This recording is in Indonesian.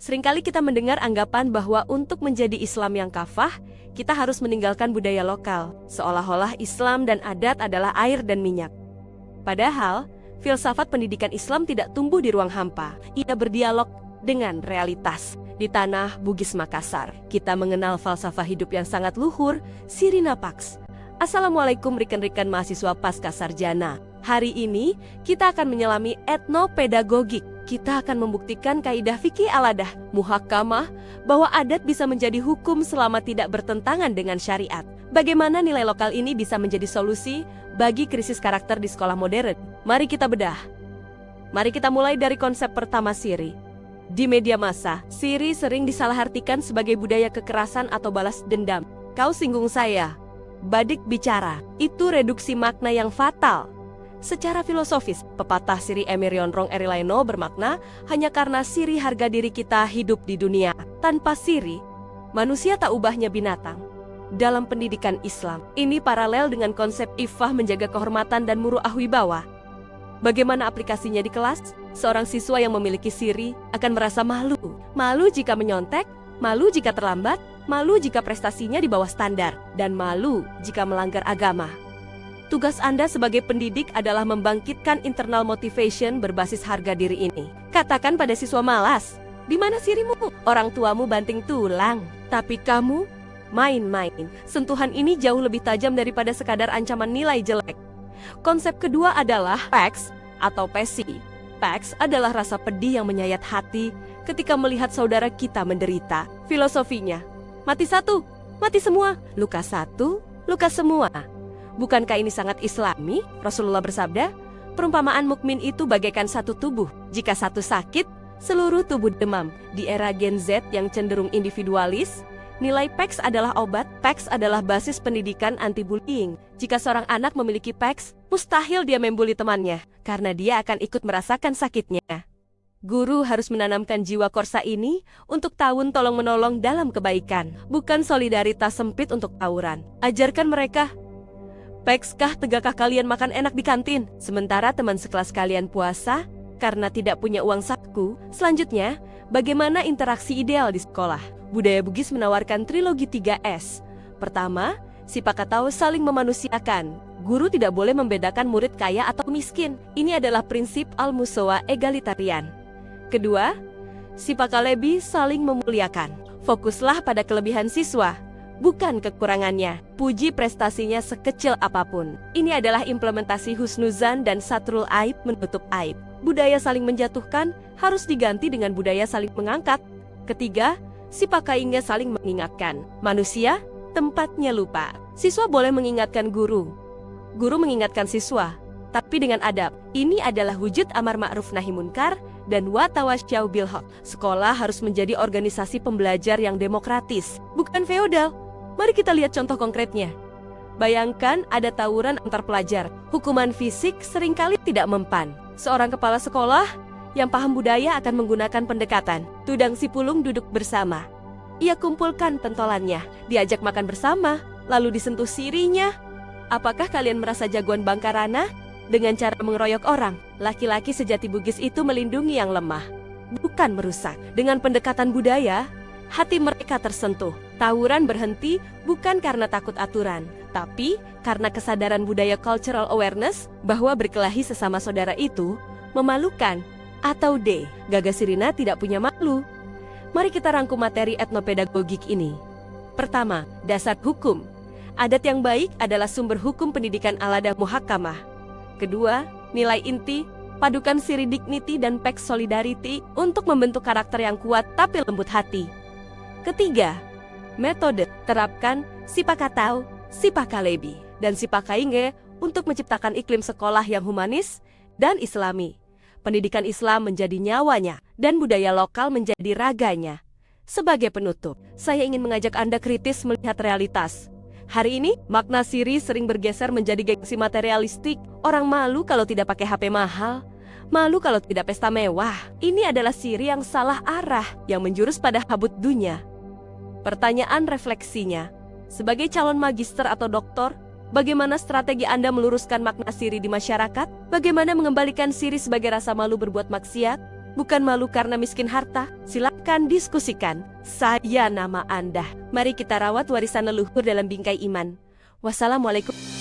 Seringkali kita mendengar anggapan bahwa untuk menjadi Islam yang kafah, kita harus meninggalkan budaya lokal, seolah-olah Islam dan adat adalah air dan minyak. Padahal, filsafat pendidikan Islam tidak tumbuh di ruang hampa. Ia berdialog dengan realitas. Di tanah Bugis Makassar, kita mengenal falsafah hidup yang sangat luhur, Sirina Pax. Assalamualaikum rekan-rekan mahasiswa pasca sarjana. Hari ini, kita akan menyelami etnopedagogik. Kita akan membuktikan kaidah fikih aladah, muhakamah, bahwa adat bisa menjadi hukum selama tidak bertentangan dengan syariat. Bagaimana nilai lokal ini bisa menjadi solusi bagi krisis karakter di sekolah modern? Mari kita bedah. Mari kita mulai dari konsep pertama siri. Di media massa, siri sering disalahartikan sebagai budaya kekerasan atau balas dendam. Kau singgung saya. Badik bicara, itu reduksi makna yang fatal. Secara filosofis, pepatah Siri Emirion Rong Erilaino bermakna hanya karena siri harga diri kita hidup di dunia. Tanpa siri, manusia tak ubahnya binatang. Dalam pendidikan Islam, ini paralel dengan konsep iffah menjaga kehormatan dan muru'ah wibawa. Bagaimana aplikasinya di kelas? Seorang siswa yang memiliki siri akan merasa malu. Malu jika menyontek, malu jika terlambat, malu jika prestasinya di bawah standar, dan malu jika melanggar agama. Tugas Anda sebagai pendidik adalah membangkitkan internal motivation berbasis harga diri ini. Katakan pada siswa malas, di mana sirimu? Orang tuamu banting tulang, tapi kamu main-main. Sentuhan ini jauh lebih tajam daripada sekadar ancaman nilai jelek. Konsep kedua adalah PAX atau PESI. PAX adalah rasa pedih yang menyayat hati ketika melihat saudara kita menderita. Filosofinya, mati satu, mati semua. Luka satu, luka semua. Bukankah ini sangat islami? Rasulullah bersabda, perumpamaan mukmin itu bagaikan satu tubuh. Jika satu sakit, seluruh tubuh demam. Di era Gen Z yang cenderung individualis, nilai PAX adalah obat. PAX adalah basis pendidikan anti-bullying. Jika seorang anak memiliki PAX, mustahil dia membuli temannya, karena dia akan ikut merasakan sakitnya. Guru harus menanamkan jiwa korsa ini untuk tahun tolong-menolong dalam kebaikan, bukan solidaritas sempit untuk tawuran. Ajarkan mereka, PAX-kah tegakkah kalian makan enak di kantin, sementara teman sekelas kalian puasa karena tidak punya uang saku? Selanjutnya, bagaimana interaksi ideal di sekolah? Budaya Bugis menawarkan trilogi 3S. Pertama, sipakatau saling memanusiakan. Guru tidak boleh membedakan murid kaya atau miskin. Ini adalah prinsip al-musawa egalitarian. Kedua, sipakalebi saling memuliakan. Fokuslah pada kelebihan siswa, bukan kekurangannya. Puji prestasinya sekecil apapun. Ini adalah implementasi husnuzan dan satrul aib menutup aib. Budaya saling menjatuhkan harus diganti dengan budaya saling mengangkat. Ketiga, sipakaingnya saling mengingatkan. Manusia, tempatnya lupa. Siswa boleh mengingatkan guru. Guru mengingatkan siswa, tapi dengan adab. Ini adalah wujud amar ma'ruf nahi munkar dan wa tawasyau bil haq. Sekolah harus menjadi organisasi pembelajar yang demokratis, bukan feodal. Mari kita lihat contoh konkretnya. Bayangkan ada tawuran antar pelajar. Hukuman fisik seringkali tidak mempan. Seorang kepala sekolah yang paham budaya akan menggunakan pendekatan. Tudang si pulung duduk bersama. Ia kumpulkan pentolannya, diajak makan bersama, lalu disentuh sirinya. Apakah kalian merasa jagoan Bangkarana? Dengan cara mengeroyok orang, laki-laki sejati Bugis itu melindungi yang lemah, bukan merusak. Dengan pendekatan budaya, hati mereka tersentuh. Tawuran berhenti bukan karena takut aturan, tapi karena kesadaran budaya cultural awareness bahwa berkelahi sesama saudara itu memalukan. Atau D, Gagas Sirina tidak punya malu. Mari kita rangkum materi etnopedagogik ini. Pertama, dasar hukum. Adat yang baik adalah sumber hukum pendidikan aladah muhakamah. Kedua, nilai inti, padukan siri dignity dan PAX solidarity untuk membentuk karakter yang kuat tapi lembut hati. Ketiga, metode, terapkan sipakatau, sipakalebi, dan sipakainge untuk menciptakan iklim sekolah yang humanis dan islami. Pendidikan Islam menjadi nyawanya dan budaya lokal menjadi raganya. Sebagai penutup, saya ingin mengajak Anda kritis melihat realitas. Hari ini, makna siri sering bergeser menjadi gengsi materialistik. Orang malu kalau tidak pakai HP mahal, malu kalau tidak pesta mewah. Ini adalah siri yang salah arah, yang menjurus pada habut dunia. Pertanyaan refleksinya, sebagai calon magister atau doktor, bagaimana strategi Anda meluruskan makna siri di masyarakat? Bagaimana mengembalikan siri sebagai rasa malu berbuat maksiat? Bukan malu karena miskin harta? Silakan diskusikan. Saya nama Anda. Mari kita rawat warisan leluhur dalam bingkai iman. Wassalamualaikum.